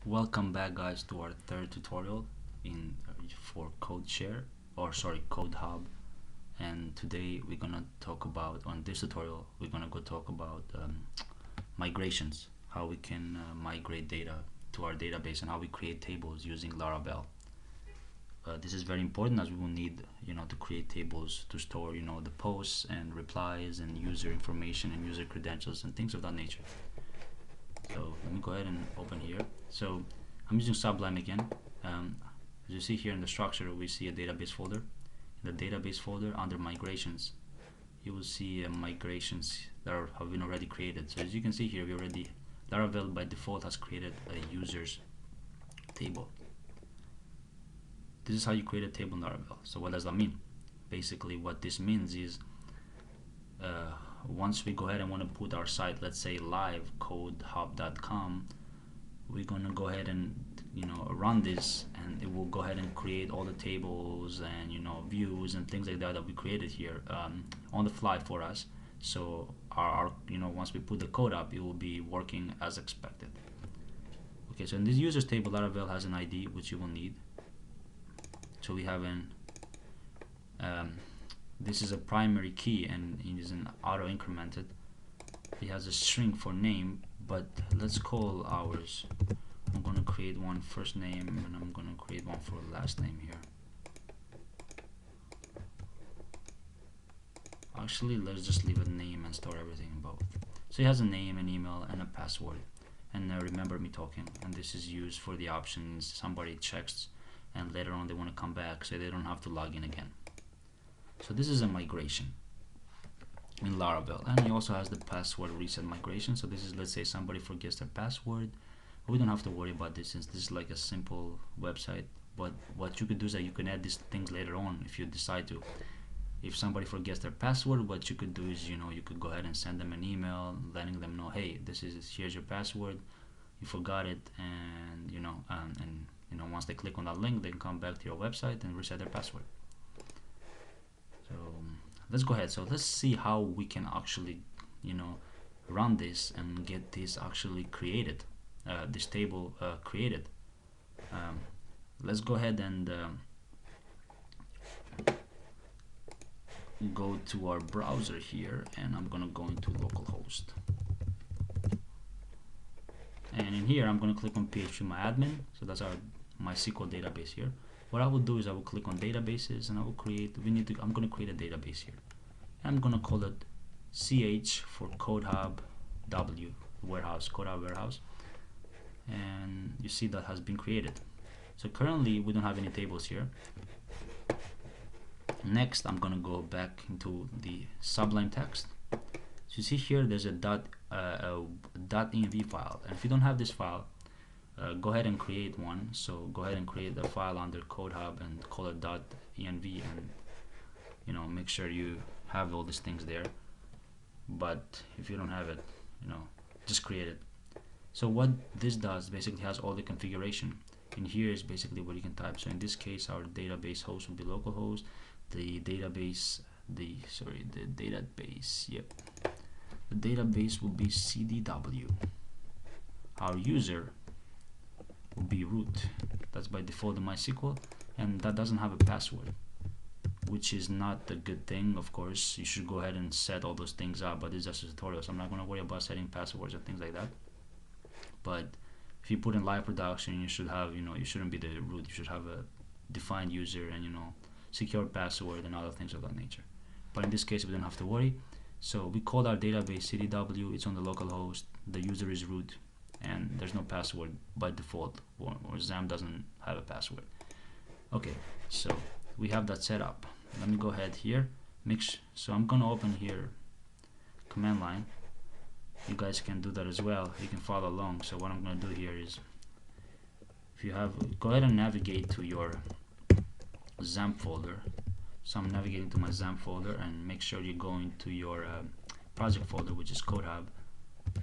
Welcome back, guys, to our third tutorial in for Code Hub. And today we're gonna talk about, on this tutorial we're gonna go talk about migrations, how we can migrate data to our database and how we create tables using Laravel. This is very important, as we will need to create tables to store the posts and replies and user information and user credentials and things of that nature. So let me go ahead and open here. So I'm using Sublime again. As you see here in the structure, we see a database folder. In the database folder, under migrations, you will see migrations that have been already created. So as you can see here, Laravel by default has created a users table. This is how you create a table in Laravel. So what does that mean? Basically, what this means is once we go ahead and want to put our site, let's say live codehub.com, we're going to go ahead and run this, and it will go ahead and create all the tables and views and things like that we created here on the fly for us. So our once we put the code up, it will be working as expected. Okay, so in this users table, Laravel has an ID which you will need. So we have this is a primary key, and it is an auto incremented. It has a string for name, but let's call ours. I'm going to create one first name, and I'm going to create one for last name here. Actually, let's just leave a name and store everything in both. So it has a name, an email, and a password. And remember me talking, and this is used for the options somebody checks and later on they want to come back, so they don't have to log in again. So this is a migration in Laravel, and it also has the password reset migration. So this is, let's say somebody forgets their password, we don't have to worry about this since this is like a simple website. But what you could do is that you can add these things later on if you decide to. If somebody forgets their password, what you could do is you could go ahead and send them an email letting them know, hey, here's your password, you forgot it, and once they click on that link, they can come back to your website and reset their password. So let's go ahead. So let's see how we can actually run this and get this actually created, this table created. Let's go ahead and go to our browser here, and I'm gonna go into localhost, and in here I'm gonna click on PHP my admin. So that's our MySQL database here. What I will do is I will click on databases, and I will I'm going to create a database here. I'm going to call it CH for CodeHub W warehouse, CodeHub warehouse, and you see that has been created. So currently we don't have any tables here. Next, I'm going to go back into the Sublime text. So you see here there's a .env file, and if you don't have this file, go ahead and create one. So go ahead and create a file under CodeHub and call it .env, and make sure you have all these things there. But if you don't have it, just create it. So what this does basically has all the configuration. In here is basically what you can type. So in this case, our database host will be localhost. The database will be CDW. Our user will be root. That's by default in MySQL, and that doesn't have a password, which is not a good thing. Of course, you should go ahead and set all those things up, but this is just a tutorial, so I'm not going to worry about setting passwords and things like that. But if you put in live production, you should have, you shouldn't be the root. You should have a defined user and secure password and other things of that nature. But in this case, we don't have to worry. So we called our database CDW. It's on the local host. The user is root, and there's no password by default, or XAMPP doesn't have a password. Okay, so we have that set up. Let me go ahead here. So I'm gonna open here command line. You guys can do that as well. You can follow along. So what I'm gonna do here is, go ahead and navigate to your XAMPP folder. So I'm navigating to my XAMPP folder, and make sure you go into your project folder, which is CodeHub.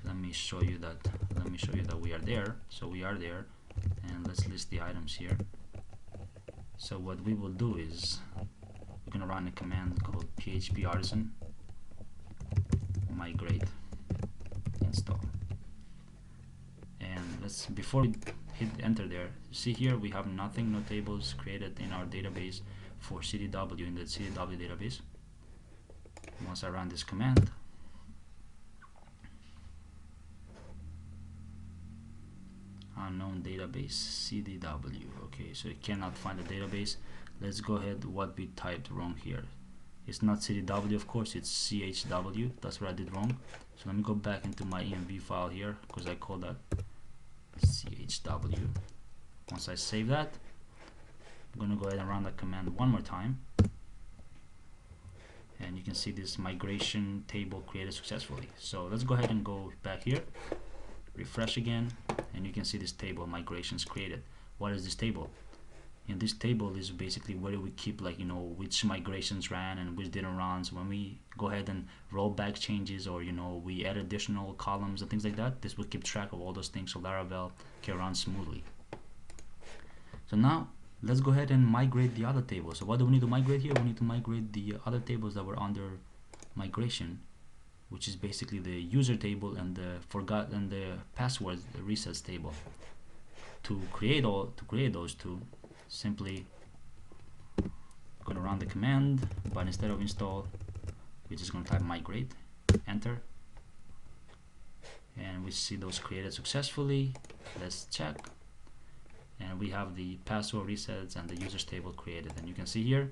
Let me show you that we are there. So we are there, and let's list the items here. So what we will do is we're gonna run a command called PHP artisan migrate install. And before we hit enter there. See here we have nothing, no tables created in our database for CDW in the CDW database. Once I run this command, unknown database CDW. Okay, so it cannot find the database. Let's go ahead. What we typed wrong here? It's not CDW, of course, it's CHW. That's what I did wrong. So let me go back into my env file here because I called that CHW. Once I save that, I'm gonna go ahead and run that command one more time, and you can see this migration table created successfully. So let's go ahead and go back here, refresh again, and you can see this table migrations created. What is this table? In this table is basically where we keep, like, you know, which migrations ran and which didn't run. So when we go ahead and roll back changes, or, you know, we add additional columns and things like that, this will keep track of all those things so Laravel can run smoothly. So now let's go ahead and migrate the other table. So what do we need to migrate here? We need to migrate the other tables that were under migration, which is basically the user table and the password resets table. To create those two, simply gonna run the command, but instead of install, we're just gonna type migrate, enter, and we see those created successfully. Let's check, and we have the password resets and the users table created, and you can see here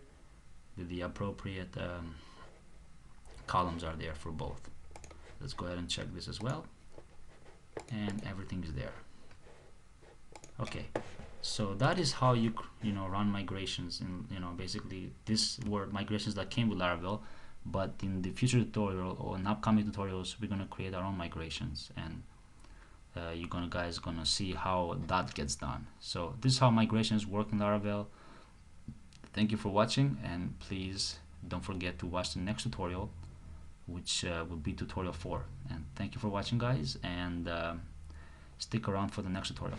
that the appropriate columns are there for both. Let's go ahead and check this as well, and everything is there. Okay, so that is how you run migrations. And basically these were migrations that came with Laravel, but in the future tutorial or in upcoming tutorials we're going to create our own migrations, and you guys gonna see how that gets done. So this is how migrations work in Laravel. Thank you for watching, and please don't forget to watch the next tutorial, which will be tutorial 4. And thank you for watching, guys, and stick around for the next tutorial.